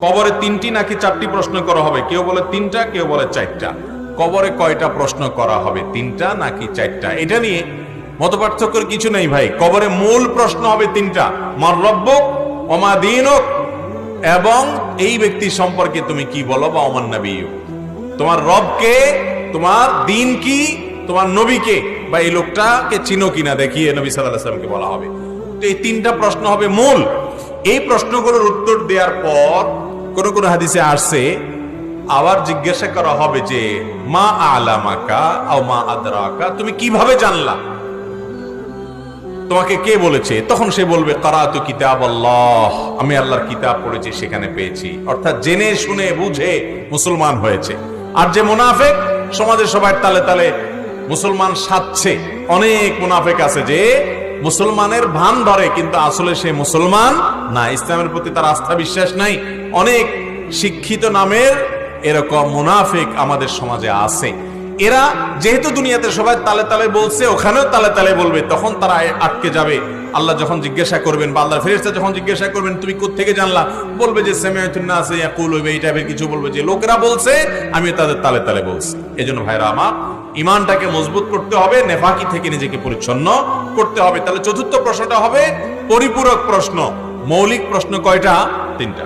কবরে 3টি নাকি 4টি প্রশ্ন করা হবে? কেউ বলে 3টা, কেউ বলে 4টা। কবরে কয়টা প্রশ্ন করা হবে, 3টা নাকি 4টা? এটা নিয়ে মতপার্থক্যের কিছু নেই ভাই। কবরে মূল প্রশ্ন হবে 3টা, মান রব্বুক ওয়া মা দীনুক, এবং এই ব্যক্তি সম্পর্কে তুমি কি বলো, বা ওমান নবিয়্যুক, তোমার রবকে, তোমার দ্বীন কি, তোমার নবীকে, বা এই লোকটাকে চিনো কিনা দেখিয়ে নবী সাল্লাল্লাহু আলাইহি ওয়াসাল্লামকে বলা হবে। তো এই 3টা প্রশ্ন হবে মূল। এই প্রশ্নগুলোর উত্তর দেওয়ার পর কোন কোন হাদিসে আসছে আবার জিজ্ঞাসা করা হবে যে মা আলামাকা আও মা আদরাকা, তুমি কিভাবে জানলা, তোমাকে কে বলেছে? তখন সে বলবে কারাতু কিতাবাল্লাহ, আমি আল্লাহর কিতাব পড়েছি, সেখানে পেয়েছি। অর্থাৎ জেনে শুনে বুঝে মুসলমান হয়েছে। আর যে মুনাফিক, সমাজের সবার তালে তালে মুসলমান সাজছে। অনেক মুনাফিক আছে যে মুসলমানের ভান ধরে, কিন্তু আসলে সে মুসলমান না, ইসলামের প্রতি তার আস্থা বিশ্বাস নাই। অনেক শিক্ষিত নামের এরকম মুনাফিক আমাদের সমাজে আছে। এরা যেহেতু দুনিয়াতে সবাই তালে তালে বলছে, ওখানেও তালে তালে বলবে, তখন তারা আটকে যাবে। আল্লাহ যখন জিজ্ঞাসা করবেন, বা আল্লাহর ফেরেশতা যখন জিজ্ঞাসা করবেন তুমি কোত্থেকে জানলা, বলবে যে সামিআতুন নাস ইয়াকুলু, এই টাইপের কিছু বলবে যে লোকেরা বলছে, আমি তাদের তালে তালে বলছি। এজন্য ভাইরা আমার, ইমানটাকে মজবুত করতে হবে, নেফাকি থেকে নিজেকে পরিচ্ছন্ন করতে হবে। তাহলে চতুর্থ প্রশ্নটা হবে পরিপূরক প্রশ্ন। মৌলিক প্রশ্ন কয়টা? 3টা।